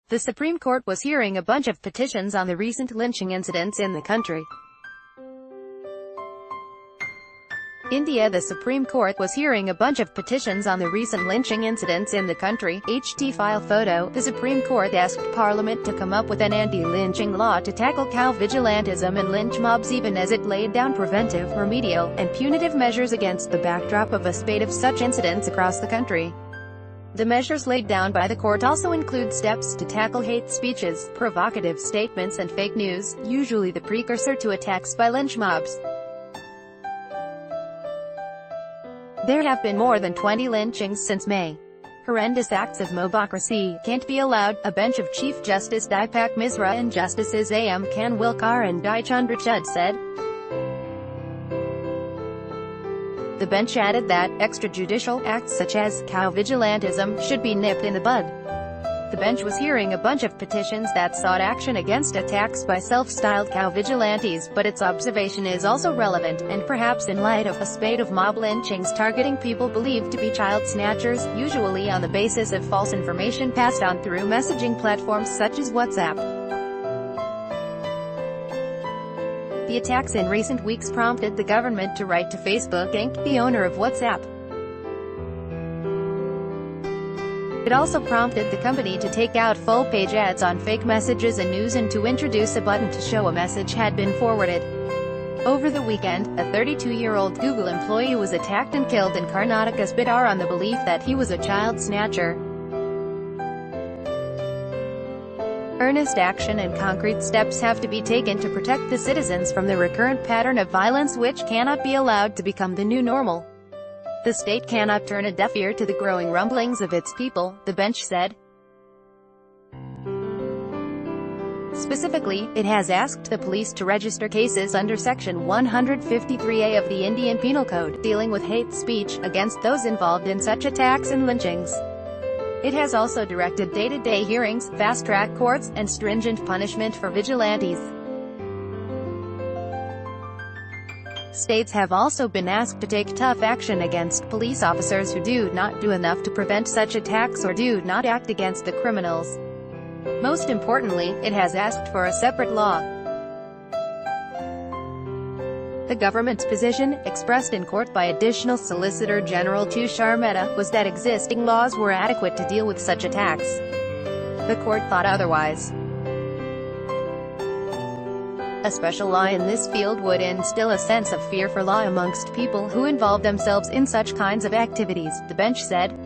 The Supreme Court was hearing a bunch of petitions on the recent lynching incidents in the country. India. The Supreme Court was hearing a bunch of petitions on the recent lynching incidents in the country. HT file photo. The Supreme Court asked Parliament to come up with an anti-lynching law to tackle cow vigilantism and lynch mobs, even as it laid down preventive, remedial, and punitive measures against the backdrop of a spate of such incidents across the country. The measures laid down by the court also include steps to tackle hate speeches, provocative statements and fake news, usually the precursor to attacks by lynch mobs. There have been more than 20 lynchings since May. Horrendous acts of mobocracy can't be allowed, a bench of Chief Justice Deepak Misra and Justices A.M. Khanwilkar and D. Chandrachud said. The bench added that extrajudicial acts such as cow vigilantism should be nipped in the bud. The bench was hearing a bunch of petitions that sought action against attacks by self-styled cow vigilantes, but its observation is also relevant, and perhaps in light of a spate of mob lynchings targeting people believed to be child snatchers, usually on the basis of false information passed on through messaging platforms such as WhatsApp. The attacks in recent weeks prompted the government to write to Facebook Inc., the owner of WhatsApp. It also prompted the company to take out full-page ads on fake messages and news and to introduce a button to show a message had been forwarded. Over the weekend, a 32-year-old Google employee was attacked and killed in Karnataka's Bidar on the belief that he was a child snatcher. Earnest action and concrete steps have to be taken to protect the citizens from the recurrent pattern of violence which cannot be allowed to become the new normal. The state cannot turn a deaf ear to the growing rumblings of its people, the bench said. Specifically, it has asked the police to register cases under Section 153A of the Indian Penal Code, dealing with hate speech, against those involved in such attacks and lynchings. It has also directed day-to-day hearings, fast-track courts, and stringent punishment for vigilantes. States have also been asked to take tough action against police officers who do not do enough to prevent such attacks or do not act against the criminals. Most importantly, it has asked for a separate law. The government's position, expressed in court by Additional Solicitor General Tushar Mehta, was that existing laws were adequate to deal with such attacks. The court thought otherwise. A special law in this field would instill a sense of fear for law amongst people who involve themselves in such kinds of activities, the bench said.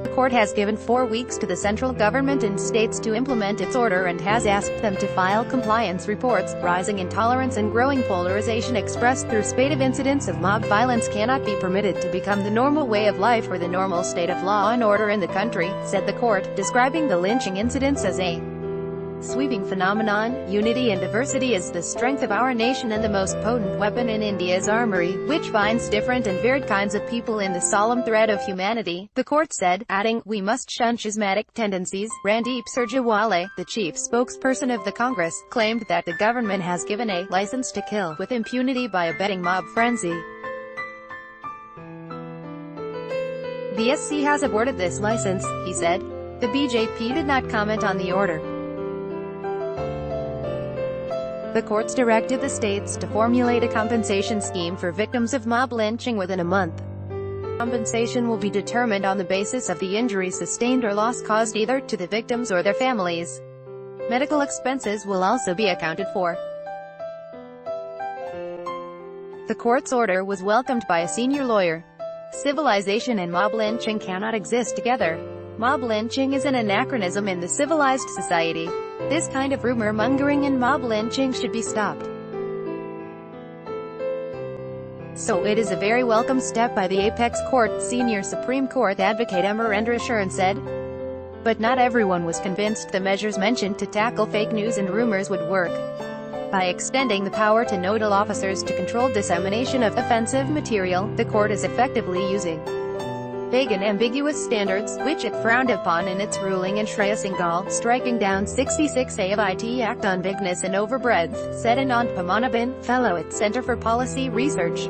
The court has given 4 weeks to the central government and states to implement its order and has asked them to file compliance reports. Rising intolerance and growing polarization expressed through spate of incidents of mob violence cannot be permitted to become the normal way of life or the normal state of law and order in the country, said the court, describing the lynching incidents as a sweeping phenomenon. Unity and diversity is the strength of our nation and the most potent weapon in India's armory, which binds different and varied kinds of people in the solemn thread of humanity, the court said, adding, we must shun schismatic tendencies. Randeep Surjewala, the chief spokesperson of the Congress, claimed that the government has given a license to kill with impunity by abetting mob frenzy. The SC has aborted this license, he said. The BJP did not comment on the order. The courts directed the states to formulate a compensation scheme for victims of mob lynching within a month. Compensation will be determined on the basis of the injury sustained or loss caused either to the victims or their families. Medical expenses will also be accounted for. The court's order was welcomed by a senior lawyer. Civilization and mob lynching cannot exist together. Mob lynching is an anachronism in the civilized society. This kind of rumor-mongering and mob lynching should be stopped. So it is a very welcome step by the apex court, senior Supreme Court advocate Amarendra Sharan said. But not everyone was convinced the measures mentioned to tackle fake news and rumors would work. By extending the power to nodal officers to control dissemination of offensive material, the court is effectively using vague and ambiguous standards, which it frowned upon in its ruling in Shreya Singhal, striking down 66A of IT Act on vagueness and overbreadth, said Anand Pamanabhan, fellow at Center for Policy Research.